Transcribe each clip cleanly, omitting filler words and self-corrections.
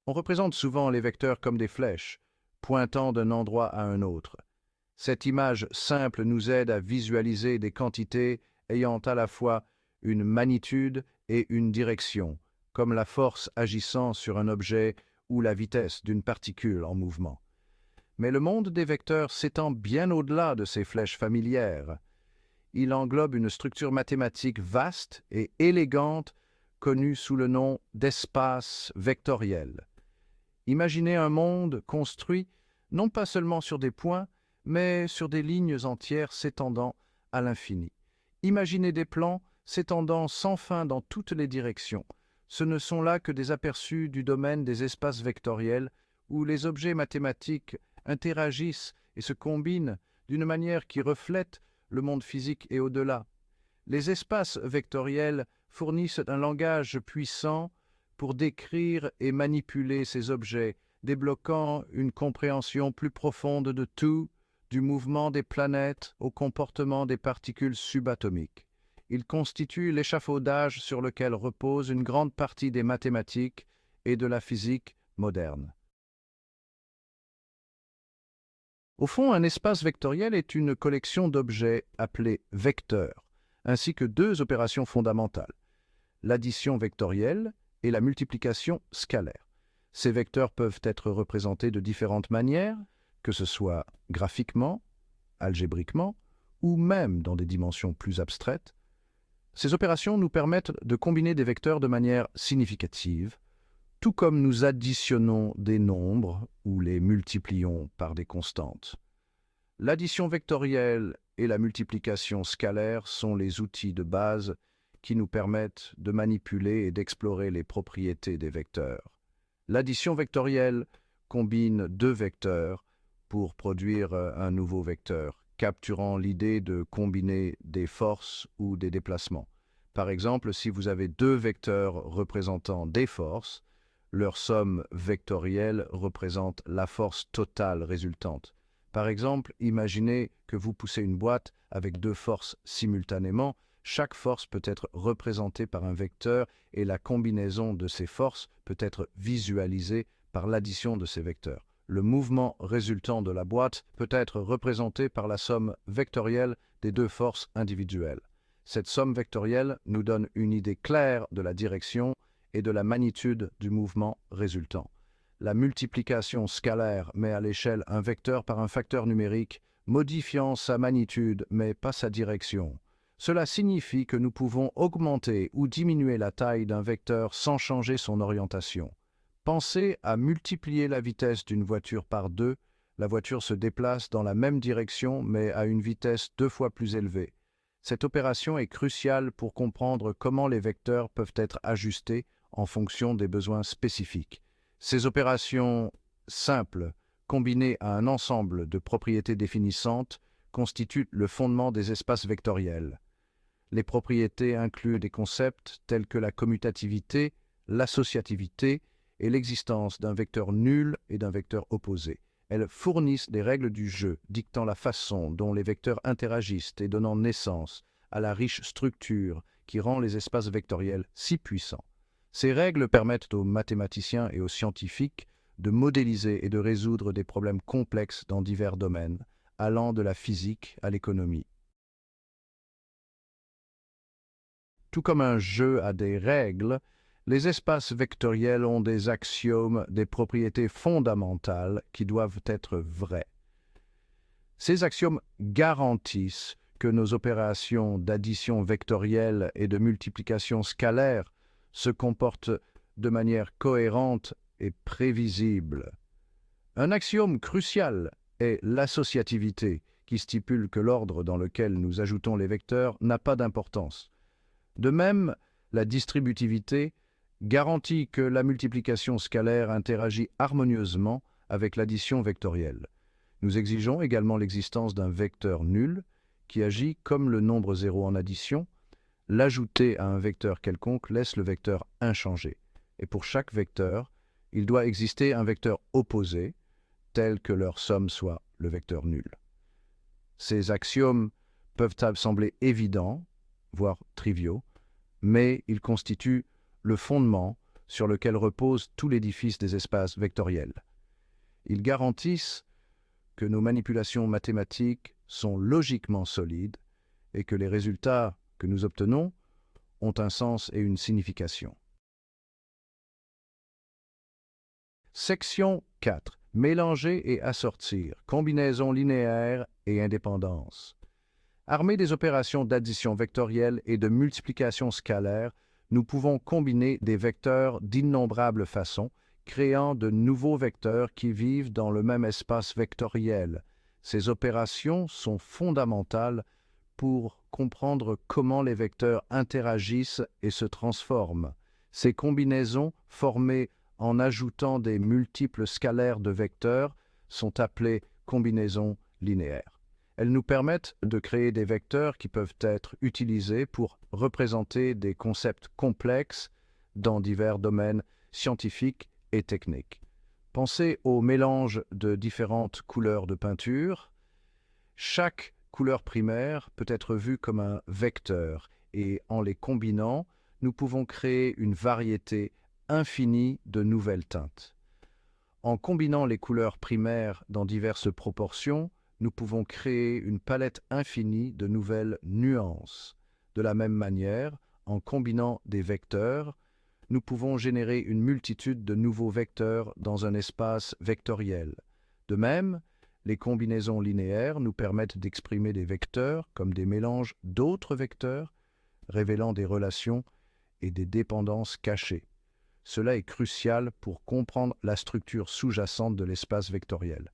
On représente souvent les vecteurs comme des flèches, pointant d'un endroit à un autre. Cette image simple nous aide à visualiser des quantités ayant à la fois une magnitude et une direction, comme la force agissant sur un objet ou la vitesse d'une particule en mouvement. Mais le monde des vecteurs s'étend bien au-delà de ces flèches familières. Il englobe une structure mathématique vaste et élégante connue sous le nom d'espace vectoriel. Imaginez un monde construit non pas seulement sur des points, mais sur des lignes entières s'étendant à l'infini. Imaginez des plans s'étendant sans fin dans toutes les directions. Ce ne sont là que des aperçus du domaine des espaces vectoriels où les objets mathématiques interagissent et se combinent d'une manière qui reflète le monde physique et au-delà. Les espaces vectoriels fournissent un langage puissant pour décrire et manipuler ces objets, débloquant une compréhension plus profonde de tout, du mouvement des planètes au comportement des particules subatomiques. Ils constituent l'échafaudage sur lequel repose une grande partie des mathématiques et de la physique moderne. Au fond, un espace vectoriel est une collection d'objets appelés vecteurs, ainsi que deux opérations fondamentales, l'addition vectorielle et la multiplication scalaire. Ces vecteurs peuvent être représentés de différentes manières, que ce soit graphiquement, algébriquement, ou même dans des dimensions plus abstraites. Ces opérations nous permettent de combiner des vecteurs de manière significative, tout comme nous additionnons des nombres ou les multiplions par des constantes. L'addition vectorielle et la multiplication scalaire sont les outils de base qui nous permettent de manipuler et d'explorer les propriétés des vecteurs. L'addition vectorielle combine deux vecteurs pour produire un nouveau vecteur, capturant l'idée de combiner des forces ou des déplacements. Par exemple, si vous avez deux vecteurs représentant des forces, leur somme vectorielle représente la force totale résultante. Par exemple, imaginez que vous poussez une boîte avec deux forces simultanément. Chaque force peut être représentée par un vecteur et la combinaison de ces forces peut être visualisée par l'addition de ces vecteurs. Le mouvement résultant de la boîte peut être représenté par la somme vectorielle des deux forces individuelles. Cette somme vectorielle nous donne une idée claire de la direction et de la magnitude du mouvement résultant. La multiplication scalaire met à l'échelle un vecteur par un facteur numérique, modifiant sa magnitude mais pas sa direction. Cela signifie que nous pouvons augmenter ou diminuer la taille d'un vecteur sans changer son orientation. Pensez à multiplier la vitesse d'une voiture par 2, la voiture se déplace dans la même direction mais à une vitesse 2 fois plus élevée. Cette opération est cruciale pour comprendre comment les vecteurs peuvent être ajustés en fonction des besoins spécifiques. Ces opérations simples, combinées à un ensemble de propriétés définissantes, constituent le fondement des espaces vectoriels. Les propriétés incluent des concepts tels que la commutativité, l'associativité et l'existence d'un vecteur nul et d'un vecteur opposé. Elles fournissent des règles du jeu, dictant la façon dont les vecteurs interagissent et donnant naissance à la riche structure qui rend les espaces vectoriels si puissants. Ces règles permettent aux mathématiciens et aux scientifiques de modéliser et de résoudre des problèmes complexes dans divers domaines, allant de la physique à l'économie. Tout comme un jeu a des règles, les espaces vectoriels ont des axiomes, des propriétés fondamentales qui doivent être vraies. Ces axiomes garantissent que nos opérations d'addition vectorielle et de multiplication scalaire se comportent de manière cohérente et prévisible. Un axiome crucial est l'associativité, qui stipule que l'ordre dans lequel nous ajoutons les vecteurs n'a pas d'importance. De même, la distributivité garantit que la multiplication scalaire interagit harmonieusement avec l'addition vectorielle. Nous exigeons également l'existence d'un vecteur nul qui agit comme le nombre zéro en addition. L'ajouter à un vecteur quelconque laisse le vecteur inchangé. Et pour chaque vecteur, il doit exister un vecteur opposé, tel que leur somme soit le vecteur nul. Ces axiomes peuvent sembler évidents, voire triviaux, mais ils constituent le fondement sur lequel repose tout l'édifice des espaces vectoriels. Ils garantissent que nos manipulations mathématiques sont logiquement solides et que les résultats que nous obtenons ont un sens et une signification. Section 4. Mélanger et assortir, combinaison linéaire et indépendance. Armés des opérations d'addition vectorielle et de multiplication scalaire, nous pouvons combiner des vecteurs d'innombrables façons, créant de nouveaux vecteurs qui vivent dans le même espace vectoriel. Ces opérations sont fondamentales pour comprendre comment les vecteurs interagissent et se transforment. Ces combinaisons, formées en ajoutant des multiples scalaires de vecteurs, sont appelées combinaisons linéaires. Elles nous permettent de créer des vecteurs qui peuvent être utilisés pour représenter des concepts complexes dans divers domaines scientifiques et techniques. Pensez au mélange de différentes couleurs de peinture. Chaque couleur primaire peut être vue comme un vecteur et en les combinant, nous pouvons créer une variété infinie de nouvelles teintes. En combinant les couleurs primaires dans diverses proportions, nous pouvons créer une palette infinie de nouvelles nuances. De la même manière, en combinant des vecteurs, nous pouvons générer une multitude de nouveaux vecteurs dans un espace vectoriel. De même, les combinaisons linéaires nous permettent d'exprimer des vecteurs comme des mélanges d'autres vecteurs, révélant des relations et des dépendances cachées. Cela est crucial pour comprendre la structure sous-jacente de l'espace vectoriel.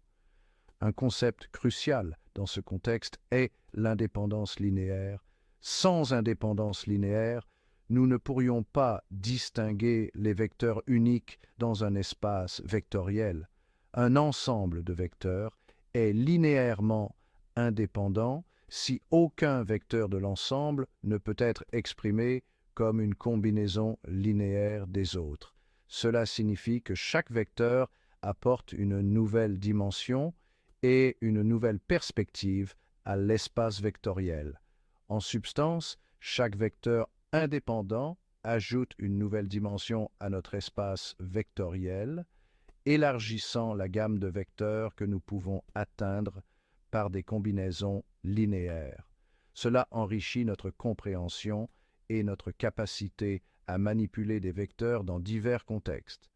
Un concept crucial dans ce contexte est l'indépendance linéaire. Sans indépendance linéaire, nous ne pourrions pas distinguer les vecteurs uniques dans un espace vectoriel. Un ensemble de vecteurs est linéairement indépendant si aucun vecteur de l'ensemble ne peut être exprimé comme une combinaison linéaire des autres. Cela signifie que chaque vecteur apporte une nouvelle dimension et une nouvelle perspective à l'espace vectoriel. En substance, chaque vecteur indépendant ajoute une nouvelle dimension à notre espace vectoriel, élargissant la gamme de vecteurs que nous pouvons atteindre par des combinaisons linéaires. Cela enrichit notre compréhension et notre capacité à manipuler des vecteurs dans divers contextes.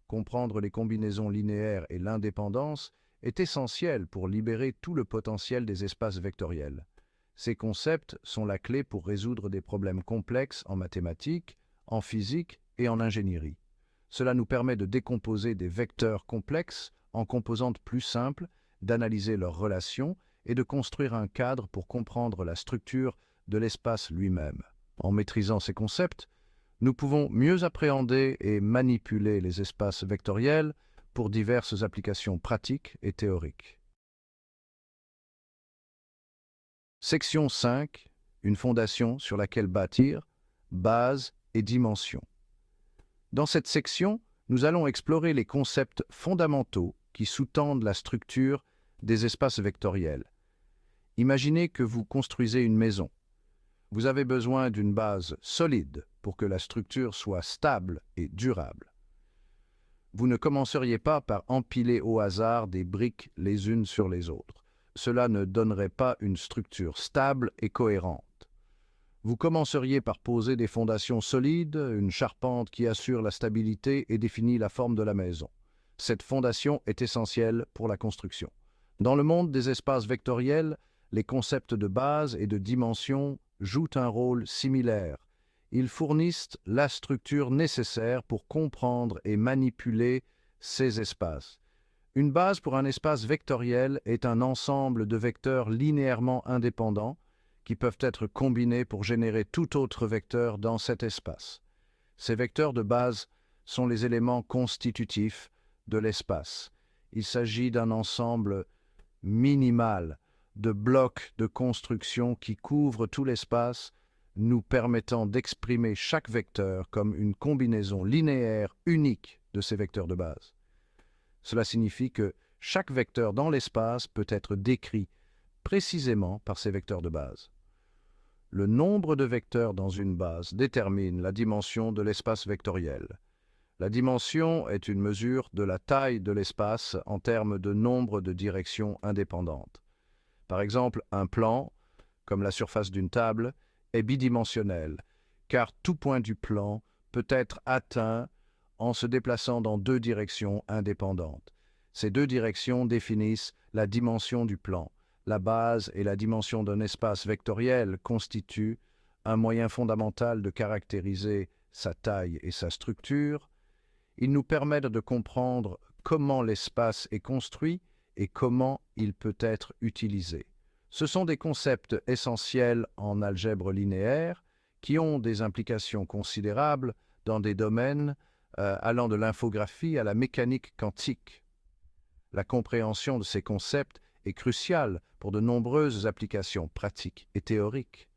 Comprendre les combinaisons linéaires et l'indépendance est essentiel pour libérer tout le potentiel des espaces vectoriels. Ces concepts sont la clé pour résoudre des problèmes complexes en mathématiques, en physique et en ingénierie. Cela nous permet de décomposer des vecteurs complexes en composantes plus simples, d'analyser leurs relations et de construire un cadre pour comprendre la structure de l'espace lui-même. En maîtrisant ces concepts, nous pouvons mieux appréhender et manipuler les espaces vectoriels pour diverses applications pratiques et théoriques. Section 5. Une fondation sur laquelle bâtir, base et dimension. Dans cette section, nous allons explorer les concepts fondamentaux qui sous-tendent la structure des espaces vectoriels. Imaginez que vous construisez une maison. Vous avez besoin d'une base solide pour que la structure soit stable et durable. Vous ne commenceriez pas par empiler au hasard des briques les unes sur les autres. Cela ne donnerait pas une structure stable et cohérente. Vous commenceriez par poser des fondations solides, une charpente qui assure la stabilité et définit la forme de la maison. Cette fondation est essentielle pour la construction. Dans le monde des espaces vectoriels, les concepts de base et de dimension jouent un rôle similaire. Ils fournissent la structure nécessaire pour comprendre et manipuler ces espaces. Une base pour un espace vectoriel est un ensemble de vecteurs linéairement indépendants qui peuvent être combinés pour générer tout autre vecteur dans cet espace. Ces vecteurs de base sont les éléments constitutifs de l'espace. Il s'agit d'un ensemble minimal de blocs de construction qui couvrent tout l'espace, nous permettant d'exprimer chaque vecteur comme une combinaison linéaire unique de ces vecteurs de base. Cela signifie que chaque vecteur dans l'espace peut être décrit précisément par ces vecteurs de base. Le nombre de vecteurs dans une base détermine la dimension de l'espace vectoriel. La dimension est une mesure de la taille de l'espace en termes de nombre de directions indépendantes. Par exemple, un plan, comme la surface d'une table, est bidimensionnel, car tout point du plan peut être atteint en se déplaçant dans deux directions indépendantes. Ces deux directions définissent la dimension du plan. La base et la dimension d'un espace vectoriel constituent un moyen fondamental de caractériser sa taille et sa structure. Ils nous permettent de comprendre comment l'espace est construit et comment il peut être utilisé. Ce sont des concepts essentiels en algèbre linéaire qui ont des implications considérables dans des domaines allant de l'infographie à la mécanique quantique. La compréhension de ces concepts est cruciale pour de nombreuses applications pratiques et théoriques.